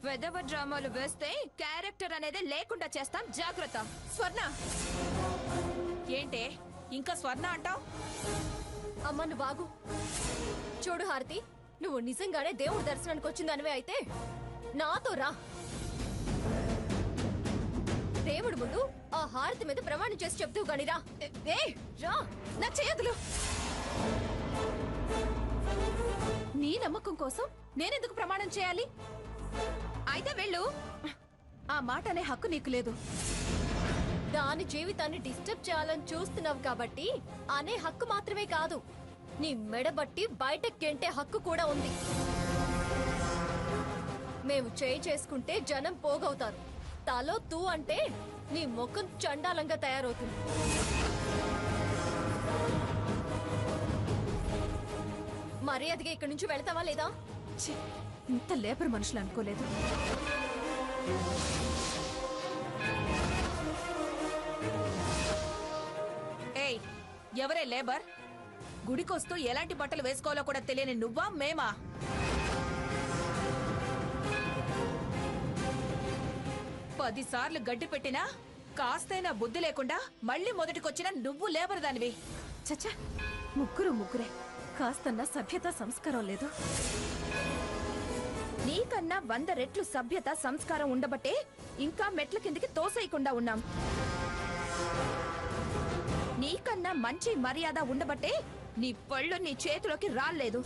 వెదవ డ్రామాలు వేస్తే క్యారెక్టర్ అనేది లేకుండా చేస్తాం, జాగ్రత్త. స్వర్ణ ఏంటే ఇంకా స్వర్ణ అంటావు? అమ్మ నువ్వు ఆగు. చూడు హారతి, నువ్వు నిజంగానే దేవుడి దర్శనానికి వచ్చిందనివే అయితే నాతో రా. దేవుడి ముందు ఆ హారతి మీద ప్రమాణం చేసి చెప్తూ గాని రా. రా నా చేయదులు. నీ నమ్మకం కోసం నేనెందుకు ప్రమాణం చేయాలి? అయితే వెళ్ళు. ఆ మాట అనే హక్కు నీకు లేదు. దాని జీవితాన్ని డిస్టర్బ్ చేయాలని చూస్తున్నావు కాబట్టి అనే హక్కు మాత్రమే కాదు, నీ మెడబట్టి బయటకు గెంటే హక్కు కూడా ఉంది. మేము చేయి చేసుకుంటే జనం పోగవుతారు. తలో తూ అంటే నీ ముఖం చండాలంగా తయారవుతుంది. మర్యాదగా ఇక్కడి నుంచి వెళ్తావా లేదా? ఇంత లేబర్ మనుషులు అనుకోలేదు. ఏయ్, ఎవరే లేబర్? గుడికొస్తూ ఎలాంటి బట్టలు వేసుకోవాలో కూడా తెలియని నువ్వా మేమా? పదిసార్లు గడ్డి పెట్టినా కాస్తైనా బుద్ధి లేకుండా మళ్ళీ మొదటికొచ్చిన నువ్వు లేబర్ దానివి. చచ్చా, ముగ్గురే. కాస్తన్నా సభ్యత సంస్కారం లేదు. నీకన్నా 100 రెట్లు సభ్యత సంస్కారం ఉండబట్టే ఇంకా మెట్ల కిందికి తోసేయకుండా ఉన్నాం. నీకన్నా మంచి మర్యాద ఉండబట్టే నీ పళ్ళు నీ చేతిలోకి రాలేదు.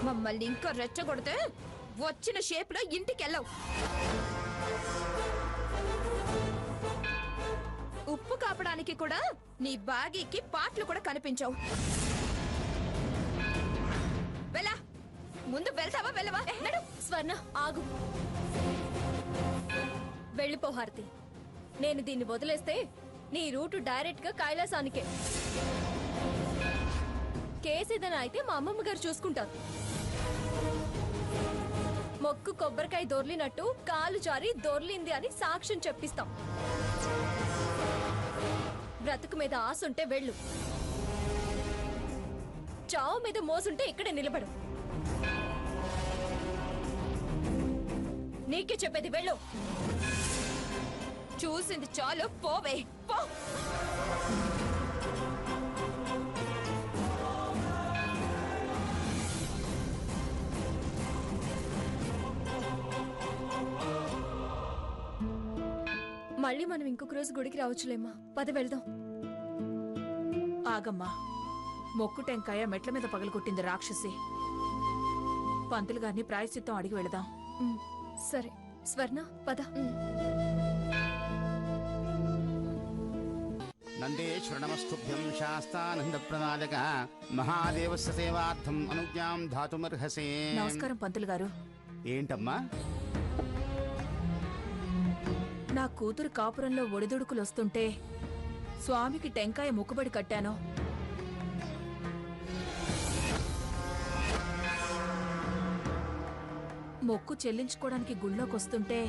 మమ్మల్ని ఇంకా రెచ్చగొడితే వచ్చిన షేప్ లో ఇంటికెళ్ళవు. ఉప్పు కాపడానికి కూడా నీ బాగీకి పాటలు కూడా కనిపించవు. వెళ్ళా, ముందు వెళ్తావా వెళ్ళవా? స్వర్ణ ఆగు. వెళ్ళిపో హారతి. నేను దీన్ని వదిలేస్తే నీ రూటు డైరెక్ట్ గా కైలాసానికే. కేసేదన అయితే మా అమ్మమ్మ గారు చూసుకుంటారు. మొక్కు కొబ్బరికాయ దొర్లినట్టు కాలు జారి దొర్లింది అని సాక్ష్యం చెప్పిస్తాం. బ్రతుకు మీద ఆసుంటే వెళ్ళు, చావు మీద మోసుంటే ఇక్కడే నిలబడు. నీకే చెప్పేది, వెళ్ళు. చూసింది చాలు, పోవే పో. మళ్ళీ మనం ఇంకొక రోజు గుడికి రావచ్చులేమ్మా. పద వెళ్దాం. ఆగమ్మా, మొక్కు టెంకాయ మెట్ల మీద పగలగొట్టింది రాక్షసి. పంతులు గారిని ప్రాయశ్చిత్తం అడిగి వెళదాం. సరే స్వర్ణ, పద. నందేశ్వరణమస్తుభ్యం శాస్తానంద ప్రదాయక మహాదేవస్య సేవార్థం అనుజ్ఞాం ధాతుమర్హసే. నమస్కారం పంతులు గారు. ఏంటమ్మా? నా కూతురు కాపురంలో ఒడిదుడుకులొస్తుంటే స్వామికి టెంకాయ మొక్కుబడి కట్టాను. మొక్కు చెల్లించుకోవడానికి గుళ్ళోకొస్తుంటే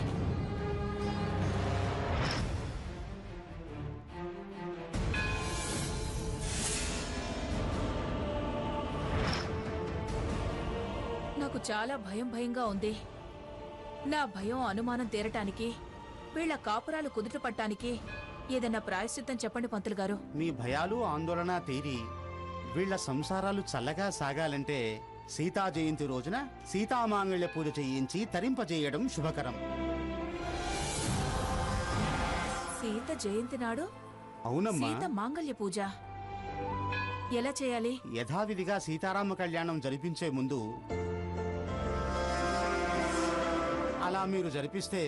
నాకు చాలా భయంగా ఉంది. నా భయం అనుమానం తీరటానికి, వీళ్ల కాపురాలు కుదుట పట్టానికి ఏదన్నా ప్రాయశ్చిత్తం చెప్పండి పంతులు గారు. మీ భయాలు ఆందోళన తీరి వీళ్ల సంసారాలు చల్లగా సాగాలంటే సీతా జయంతి రోజున సీతామాంగళ్య పూజ చేయించి తరింపజేయడం శుభకరం. సీత జయంతి నాడు అవునమ్మా. సీత మాంగళ్య పూజ ఎలా చేయాలి? యథావిధిగా సీతారామ కళ్యాణం జరిపించే ముందు అలా మీరు జరిపిస్తే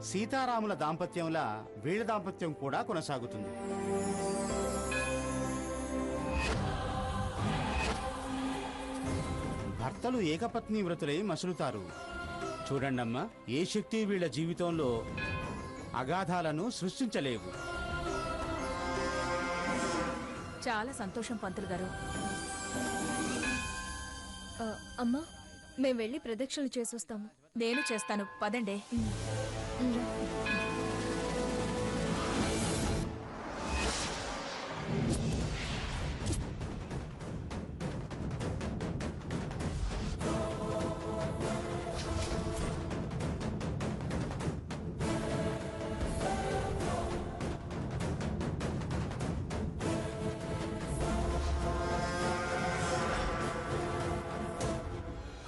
సీతారాముల దాంపత్యంలా వీళ్ళ దాంపత్యం కూడా కొనసాగుతుంది. భర్తలు ఏకపత్ని వ్రతులై మసులుతారు. చూడండమ్మా, ఏ శక్తి వీళ్ళ జీవితంలో అగాధాలను సృష్టించలేవు. చాలా సంతోషం పంతులు గారు. అమ్మా, మేము వెళ్ళి ప్రదక్షిణలు చేసొస్తాము. నేను చేస్తాను, పదండే.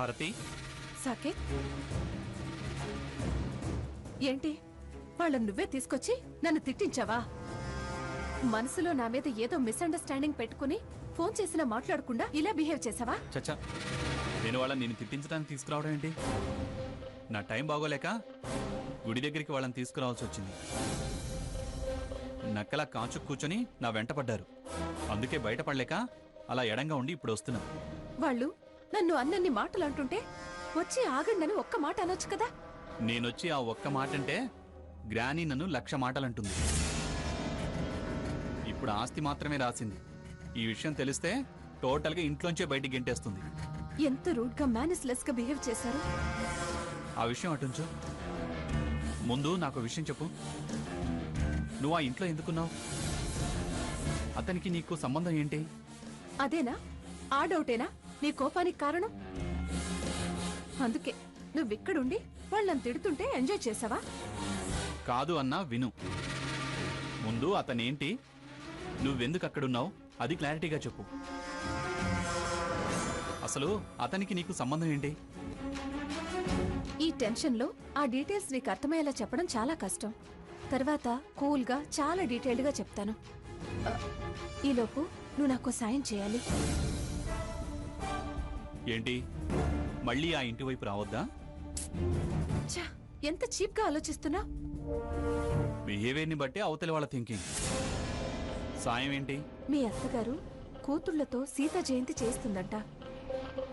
హారతి, సాకేత్, ఏంటి వాళ్ళని నువ్వే తీసుకొచ్చి నన్ను తిట్టించావా? మనసులో నా మీద ఏదో మిస్అండర్స్టాండింగ్ పెట్టుకుని ఫోన్ చేసినా మాట్లాడకుండా ఇలా బిహేవ్ చేసావా? చచ్చా, నేను వాళ్ళని నిన్ను తిట్టించడానికి తీసుకురావడం ఏంటి? నా టైం బాగోలేక గుడి దగ్గరికి వాళ్ళని తీసుకురావాల్సి వచ్చింది. నక్కలా కాచు కూర్చొని నా వెంట పడ్డారు. అందుకే బయటపడలేక అలా ఎడంగా ఉండి ఇప్పుడు వస్తున్నా. వాళ్ళు నన్ను అన్నన్ని మాటలు అంటుంటే వచ్చి ఆగండని ఒక్క మాట అనొచ్చు కదా. నేనొచ్చి ఆ ఒక్క మాట అంటే గ్రానీ నన్ను 1,00,000 మాటలంటుంది. ఇప్పుడు ఆస్తి మాత్రమే రాసింది. ఈ విషయం తెలిస్తే టోటల్గా ఇంట్లోంచే బయటికి గెంటేస్తుంది. ఎంత రూడ్ గా మేనర్లెస్ గా బిహేవ్ చేశారు. ఆ విషయం అటుంచు, ముందు నాకు విషయం చెప్పు. నువ్వు ఆ ఇంట్లో ఎందుకున్నావు? అతనికి నీకు సంబంధం ఏంటి? అదేనా ఆ డౌటేనా నీ కోపానికి కారణం? అందుకే నువ్విక్కడుండి వాళ్ళని తిడుతుంటే ఎంజాయ్ చేసావా? కాదు అన్నా విను. ముందు అతనేంటి, నువ్వెందుకు అక్కడున్నావు అది క్లారిటీగా చెప్పు. అసలు అతనికి నీకు సంబంధం ఏంటి? ఈ టెన్షన్ లో ఆ డీటెయిల్స్ నీకు అర్థమయ్యేలా చెప్పడం చాలా కష్టం. తర్వాత కూల్ గా చాలా డీటెయిల్డ్ గా చెప్తాను. ఈలోపు నువ్వు నాకు సాయం చేయాలి. ఏంటి, మళ్ళీ ఆ ఇంటి వైపు రావద్దా? ఛా, ఎంత చీప్ గా ఆలోచిస్తున్నా. బిహేవియర్ని బట్టి అవతలి వాళ్ళ థింకింగ్. సాయం ఏంటి? మీ అత్తగారు కూతుళ్లతో సీత జయంతి చేస్తుందంట.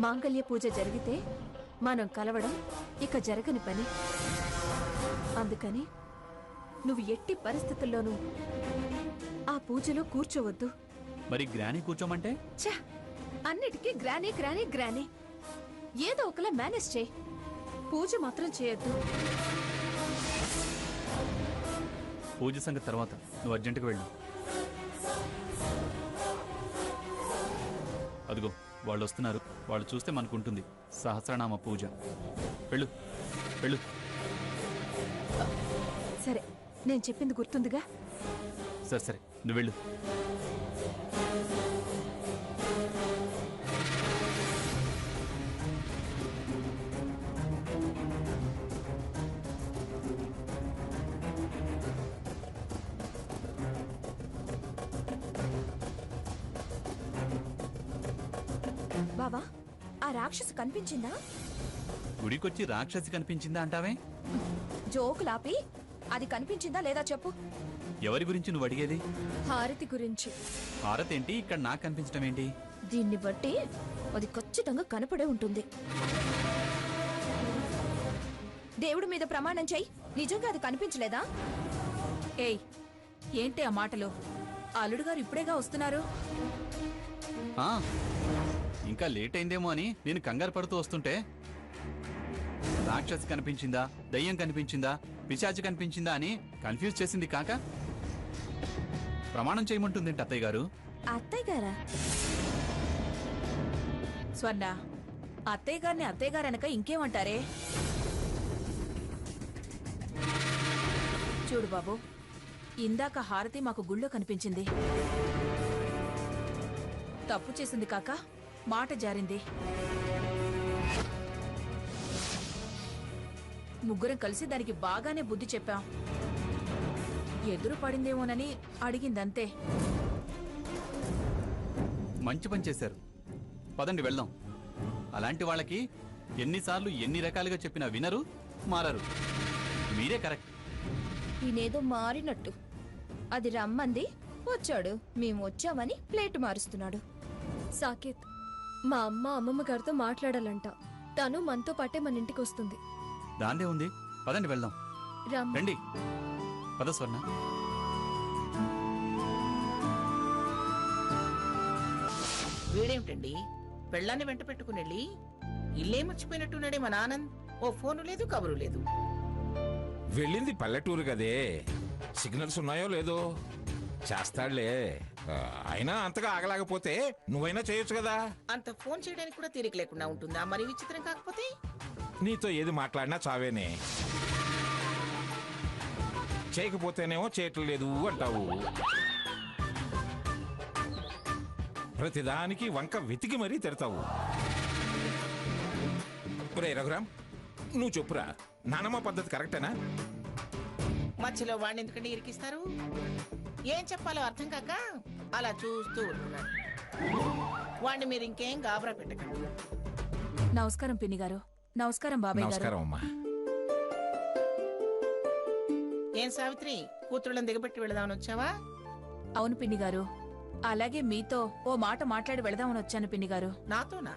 మాంగళ్య పూజ జరిగితే మనం కలవడం ఇక జరగని పని. అందుకని నువ్వు ఎట్టి పరిస్థితుల్లోనూ ఆ పూజలో కూర్చోవద్దు. మరి గ్రానీ కూర్చోమంటే? ఛా, అన్నిటికీ గ్రానీ గ్రానీ గ్రానీ. ఏదో ఒకలా మేనేజ్ చేయి, పూజ మాత్రం చేయొద్దు. పూజ సంగతి తర్వాత, నువ్వు అర్జెంటుగా వెళ్ళు. అదిగో వాళ్ళు వస్తున్నారు. వాళ్ళు చూస్తే మనకుంటుంది సహస్రనామ పూజ. వెళ్ళు వెళ్ళు. సరే, నేను చెప్పింది గుర్తుందిగా? సరే సరే, నువ్వు వెళ్ళు. బావా, ఆ రాక్షసు కనిపించిందా? గుడికొచ్చి రాక్షసి కనిపించిందా అంటావే? జోకులాపి అది కనిపించిందా లేదా చెప్పు. ఎవరి గురించి నువ్వు అడిగేది? హారతి గురించి. హారతి ఏంటి ఇక్కడ నాకు కనిపించడం ఏంటి? దీన్ని బట్టి అది ఖచ్చితంగా కనపడే ఉంటుంది. దేవుడి మీద ప్రమాణం చెయ్యి, నిజంగా అది కనిపించలేదా? ఏయ్, ఏంటి ఆ మాటలు? అల్లుడు గారు ఇప్పుడేగా వస్తున్నారు. ఆ, ఇంకా లేట్ అయిందేమో అని నేను కంగారు పడుతూ వస్తుంటే రాక్షసి కనిపించిందా, దయ్యం కనిపించిందా, పిశాచి కనిపించిందా అని కన్ఫ్యూజ్ చేసింది కాక ప్రమాణం చేయమంటుందేంటి అత్తయ్య గారు? అత్తయ్య గారా? స్వర్ణ, అత్తయ్య గారిని అత్తయ్య గారు అనక ఇంకేమంటారే? చూడు బాబు, ఇందాక హారతి మాకు గుళ్ళో కనిపించింది. తప్పు చేసింది కాక మాట జారింది. ముగ్గురం కలిసి దానికి బాగానే బుద్ధి చెప్పాం. ఎదురు పడిందేమోనని అడిగిందంతే. మంచి పని చేశారు. పదండి వెళ్దాం. అలాంటి వాళ్ళకి ఎన్నిసార్లు ఎన్ని రకాలుగా చెప్పినా వినరు, మారరు. మీరే కరెక్ట్. ఈయనేదో మారినట్టు. అది రమ్మంది, వచ్చాడు. మేము వచ్చామని ప్లేట్ మారుస్తున్నాడు. సాకేత్, మా అమ్మమ్మ గారితో మాట్లాడాలంట. తను మనతో పాటే మన ఇంటికి వస్తుంది. దాందే ఉంది, పదండి వెళ్దాం. రండి, పద స్వర్ణ. వీడేమిటండి పెళ్ళాన్ని వెంట పెట్టుకుని వెళ్ళి ఇల్లే మర్చిపోయినట్టున్నాడే మన ఆనంద్. ఓ ఫోను లేదు, కబురు లేదు. వెళ్ళింది పల్లెటూరు కదే, సిగ్నల్స్ ఉన్నాయో లేదో చేస్తాడులే. అయినా అంతగా ఆగలేకపోతే నువ్వైనా చేయొచ్చు కదా. అంత ఫోన్ చేయడానికి కూడా తీరిక లేకుండా ఉంటుందా? మరి విచిత్రం కాకపోతే. నీతో ఏది మాట్లాడినా చావేనే. చేయకపోతేనేమో చేయట్లేదు అంటావు. ప్రతిదానికి వంక వెతికి మరీ తిడతావు. ఒరే రఘురామ్, నువ్వు చెప్పురా, నానమ్మ పద్ధతి కరెక్టేనా? మధ్యలో వాడిని ఎందుకంటే ఇరికిస్తారు? ఏం చెప్పాలో అర్థం కాక అలా చూస్తూ ఉంటున్నాడు. వాడిని మీరు ఇంకేం గాబరా పెట్టకండి. నమస్కారం పిన్ని గారు. నమస్కారం బాబాయ్ గారు. నమస్కారం అమ్మా. ఏం సావిత్రి, కూతుళ్ళని దిగబెట్టి వెళదామని వచ్చావా? అవును పిన్ని గారు. అలాగే మీతో ఓ మాట మాట్లాడి వెళదామని వచ్చాను పిన్ని గారు. నాతోనా?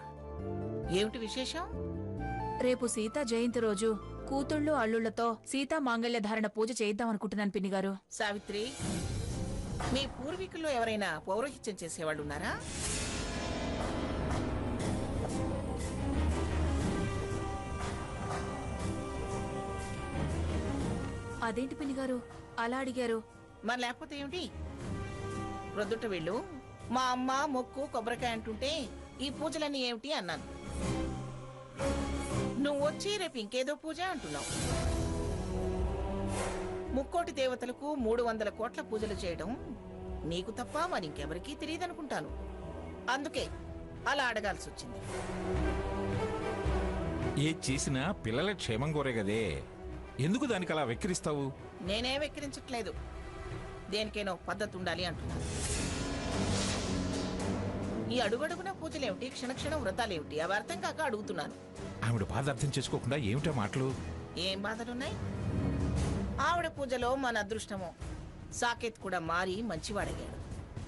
ఏమిటి విశేషం? రేపు సీతా జయంతి రోజు కూతుళ్ళు అల్లుళ్లతో సీతా మాంగళ్య ధారణ పూజ చేయిద్దాం అనుకుంటున్నాను పిన్ని గారు. సావిత్రి, మీ పూర్వీకుల్లో ఎవరైనా పౌరోహిత్యం చేసేవాళ్ళు ఉన్నారా? అదేంటి పిన్ని గారు అలా అడిగారు? మరి లేకపోతే ఏమిటి? ప్రొద్దుట వీళ్ళు మా అమ్మ మొక్కు కొబ్బరికాయ అంటుంటే ఈ పూజలన్నీ ఏమిటి అన్నాను. నువ్వు వచ్చి రేపు ఇంకేదో పూజ అంటున్నావు. ముక్కోటి దేవతలకు 300 కోట్ల పూజలు చేయడం నీకు తప్ప మరి ఇంకెవరికీ తెలియదనుకుంటాను. అందుకే అలా అడగాల్సి వచ్చింది. ఏ చేసినా పిల్లల క్షేమం కోరే కదే, ఎందుకు దానికి అలా వెక్కిరిస్తావు? నేనే వెక్కిరించట్లేదు. దేనికైనా పద్ధతి ఉండాలి అంటున్నాను. ఈ అడుగడుగున పూజలేమిటి, క్షణక్షణం వ్రతాలేమిటి, అవి అర్థం కాక అడుగుతున్నాను. ఆవిడ బాధ అర్థం చేసుకోకుండా ఏమిటా మాటలు? ఏం బాధలున్నాయి? ఆవిడ పూజలో మన అదృష్టమో సాకేత్ కూడా మారి మంచివాడయ్యాడు.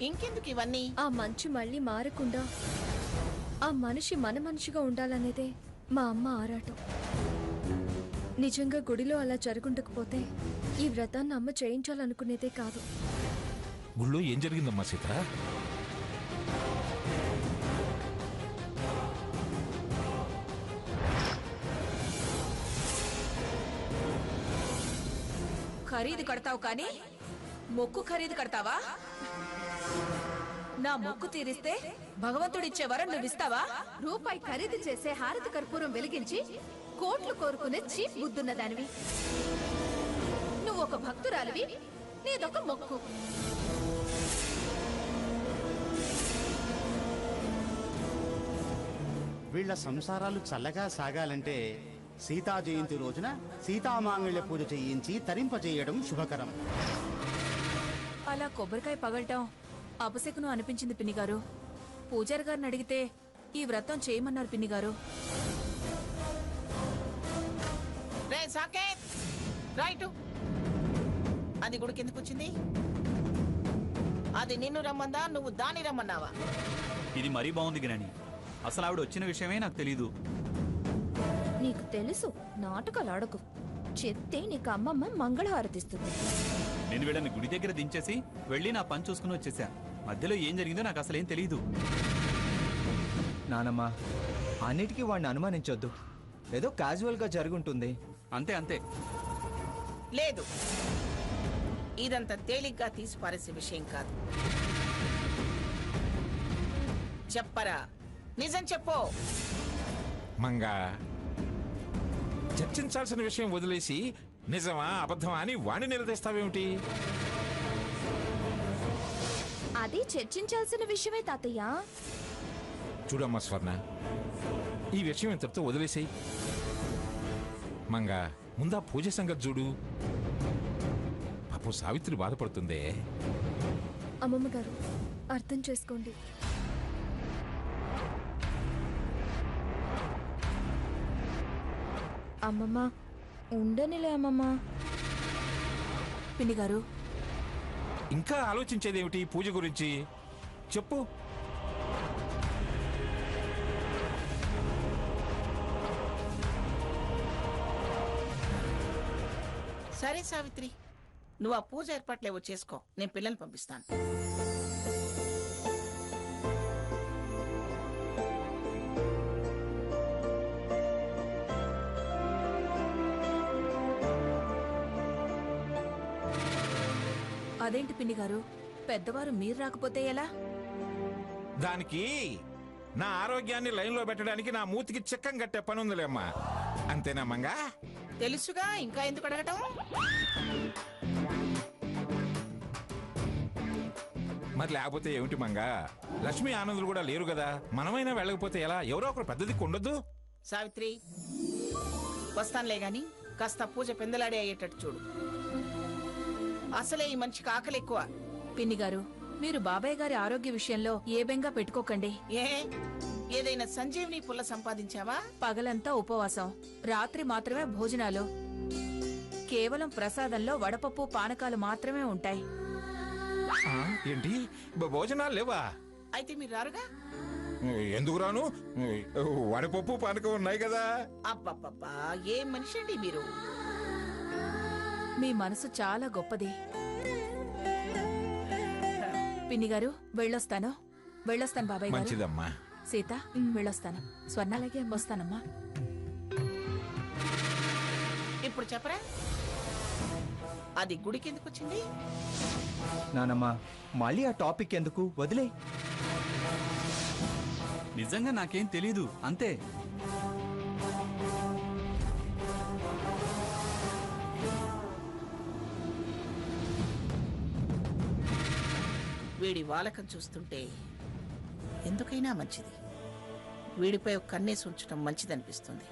ఇంకెందుకు ఇవన్నీ? ఆ మంచు మళ్ళీ మారకుండా ఆ మనిషి మన మనిషిగా ఉండాలనేదే మా అమ్మ ఆరాటం. నిజంగా గుడిలో అలా జరుగుండకపోతే ఈ వ్రతాన్ని అమ్మ చేయించాలనుకునేదే కాదు. గుళ్ళో ఏం జరిగిందమ్మా సీత? ఖరీదు కడతావు కానీ మొక్కు ఖరీదు కడతావా? నా మొక్కు తీరిస్తే భగవంతుడిచ్చే వరం నువ్విస్తావా? రూపాయి ఖరీదు చేసే హారతి కర్పూరం వెలిగించి కోట్లు కోరుకునే చీప్ బుద్ధున్న దానివి. నువ్వు ఒక భక్తురాలివి, నీదొక మొక్కు. వీళ్ల సంసారాలు చల్లగా సాగాలంటే సీతా జయంతి రోజున సీతామాంగళ్య పూజ చేయించి తరింపజేయడం శుభకరం. అలా కొబ్బరికాయ పగలటం అపశకునం అనిపించింది పిన్ని గారు. పూజారి గారిని అడిగితే ఈ వ్రతం చేయమన్నారు పిన్ని గారు. రే సాకేత్, రైటు. అది గుడికి ఎందుకు వచ్చింది? అది నిన్ను రమ్మందా, నువ్వు దాన్ని రమ్మన్నావా? ఇది మరీ బాగుంది గిరాణి. అసలు ఆవిడ వచ్చిన విషయమే నాకు తెలీదు. నీకు తెలుసు, నాటకాలు ఆడకు. చెప్తే నీకు అమ్మమ్మ మంగళహారతిస్తుంది. నేను వీళ్ళని గుడి దగ్గర దించేసి వెళ్ళి నా పని చూసుకుని వచ్చేసా. మధ్యలో ఏం జరిగిందో నాకు అసలేం తెలీదు. నానమ్మ, అన్నిటికీ వాడిని అనుమానించొద్దు. ఏదో క్యాజువల్గా జరుగుంటుంది. అంతే అంతే. లేదు, ఇదంతా తేలిగ్గా తీసి పారేసే విషయం కాదు. చెప్పరా, నిజం చెప్పు. మంగా, చర్చించాల్సిన విషయం వదిలేసి నిజమా అబద్ధమా అని వాణ్ణి నిలదీస్తావేమిటి? అది చర్చించాల్సిన విషయమే తాతయ్య. చూడమ్మా స్వర్ణ, ఈ విషయం ఇంతటితో వదిలేసేయి. మంగా, ముందా పూజ సంగతి చూడు. పాపం సావిత్రి బాధపడుతుందే. అమ్మమ్మ గారు అర్థం చేసుకోండి. అమ్మమ్మ ఉండనిలే అమ్మమ్మ. పిన్ని గారు, ఇంకా ఆలోచించేదేమిటి పూజ గురించి? చెప్పు. సరే సావిత్రి, నువ్వు ఆ పూజ ఏర్పాట్లేవో చేసుకో, నేను పిల్లల్ని పంపిస్తాను. అదేంటి పిన్ని గారు, పెద్దవారు మీరు రాకపోతే ఎలా? దానికి నా ఆరోగ్యాన్ని లైన్లో పెట్టడానికి నా మూతికి చిక్కం కట్టే పని ఉందిలేమ్మా. అంతేనా మంగా? తెలుసుగా, ఇంకా ఎందుకు అడగటం? మరి లేకపోతే ఏమిటి మంగా? లక్ష్మీ ఆనందులు కూడా లేరు కదా, మనమైనా వెళ్ళకపోతే ఎలా? ఎవరో ఒకరు పెద్ద దిక్కు ఉండొద్దు. సావిత్రి, వస్తానులే గాని కాస్త పూజ పెందలాడే అయ్యేటట్టు చూడు. అసలే ఈ మనిషికి ఆకలి ఎక్కువ. పిన్ని గారు, మీరు బాబాయ్ గారి ఆరోగ్య విషయంలో ఏ బెంగా పెట్టుకోకండి. ఏ ఏదైనా సంజీవిని పుల్ల సంపాదించావా? పగలంతా ఉపవాసం, రాత్రి మాత్రమే భోజనాలు. కేవలం ప్రసాదంలో వడపప్పు పానకాలు మాత్రమే ఉంటాయి. ఆ, ఏంటి భోజనాలు లేవా? అయితే మీరు రారుగా? ఎందుకు రాను? వడపప్పు పానకం ఉన్నాయి కదా. అబ్బబ్బబ్బా, ఏం మనిషి అండి మీరు. మీ మనసు చాలా గొప్పది. పిన్ని గారు, వెళ్ళొస్తాను బాబాయ్ గారు. మంచిదమ్మా. సీత, వెళ్ళొస్తాను. స్వర్ణ, అలాగే వస్తానమ్మా. ఇప్పుడు చెప్పరా, అది గుడికి ఎందుకు వచ్చింది? నానమ్మ మళ్ళీ ఆ టాపిక్ ఎందుకు, వదిలే. నిజంగా నాకేం తెలీదు, అంతే. వీడి వాలకం చూస్తుంటే ఎందుకైనా మంచిది. వీడిపై ఒక కన్నేసి ఉంచడం మంచిదనిపిస్తుంది.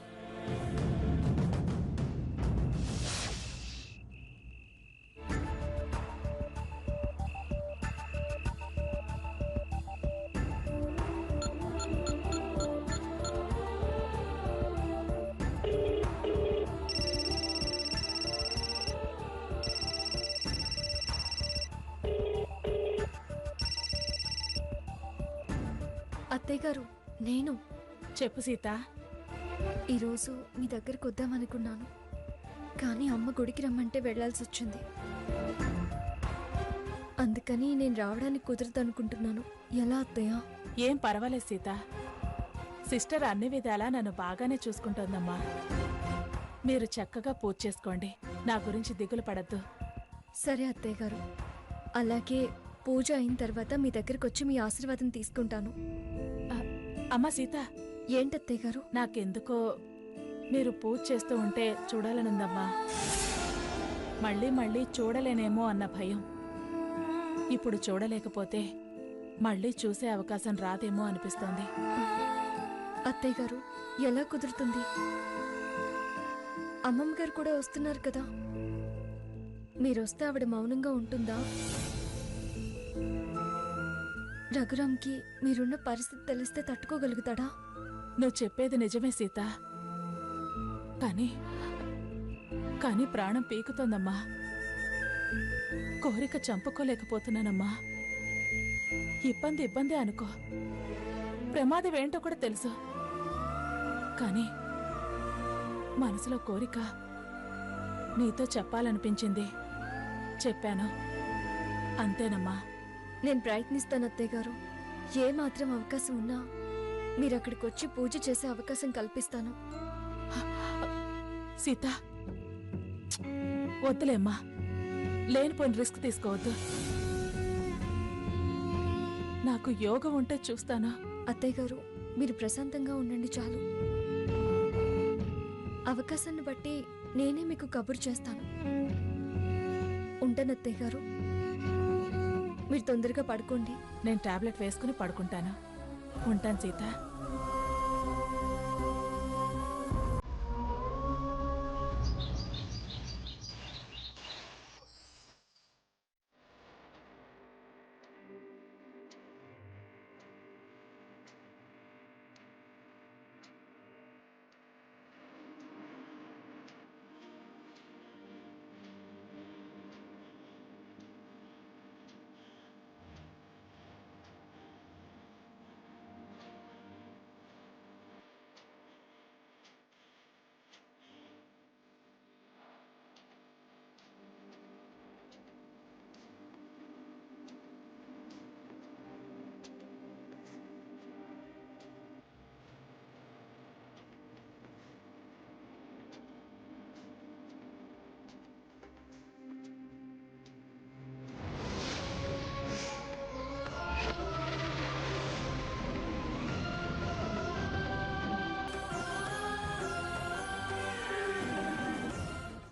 అత్తయ్య గారు, నేను చెప్పు సీత. ఈరోజు మీ దగ్గరకు వద్దామనుకున్నాను, కానీ అమ్మ గుడికి రమ్మంటే వెళ్లాల్సి వచ్చింది. అందుకని నేను రావడానికి కుదరదు అనుకుంటున్నాను. ఎలా అత్తయ్య? ఏం పర్వాలేదు సీత. సిస్టర్ అన్ని విధాలా నన్ను బాగానే చూసుకుంటోందమ్మా. మీరు చక్కగా పూజ చేసుకోండి, నా గురించి దిగులు పడద్దు. సరే అత్తయ్య గారు, అలాగే పూజ అయిన తర్వాత మీ దగ్గరకు వచ్చి మీ ఆశీర్వాదం తీసుకుంటాను. అమ్మా సీత, ఏంటత్తయ్య గారు? నాకెందుకో మీరు పూజ చేస్తూ ఉంటే చూడాలనుందమ్మా. మళ్ళీ మళ్ళీ చూడలేనేమో అన్న భయం. ఇప్పుడు చూడలేకపోతే మళ్ళీ చూసే అవకాశం రాదేమో అనిపిస్తోంది. అత్తయ్య గారు, ఎలా కుదురుతుంది? అమ్మమ్మ గారు కూడా వస్తున్నారు కదా. మీరొస్తే ఆవిడ మౌనంగా ఉంటుందా? రఘురామ్కి మీరున్న పరిస్థితి తెలిస్తే తట్టుకోగలుగుతాడా? నువ్వు చెప్పేది నిజమే సీత, కానీ ప్రాణం పీకుతోందమ్మా. కోరిక చంపుకోలేకపోతున్నానమ్మా. ఇబ్బంది అనుకో, ప్రమాదం ఏంటో కూడా తెలుసు. కానీ మనసులో కోరిక నీతో చెప్పాలనిపించింది, చెప్పాను. అంతేనమ్మా. నేను ప్రయత్నిస్తాను అత్తయ్య గారు. ఏ మాత్రం అవకాశం ఉన్నా మీరు అక్కడికి వచ్చి పూజ చేసే అవకాశం కల్పిస్తాను. సీత, వద్దులేమ్మా, లేనిపోయిన రిస్క్ తీసుకోవద్దు. నాకు యోగం ఉంటే చూస్తాను. అత్తయ్య గారు, మీరు ప్రశాంతంగా ఉండండి చాలు. అవకాశాన్ని బట్టి నేనే మీకు కబురు చేస్తాను. ఉంటాను అత్తయ్య గారు. మీరు తొందరగా పడుకోండి. నేను టాబ్లెట్ వేసుకుని పడుకుంటాను. ఉంటాను సీత.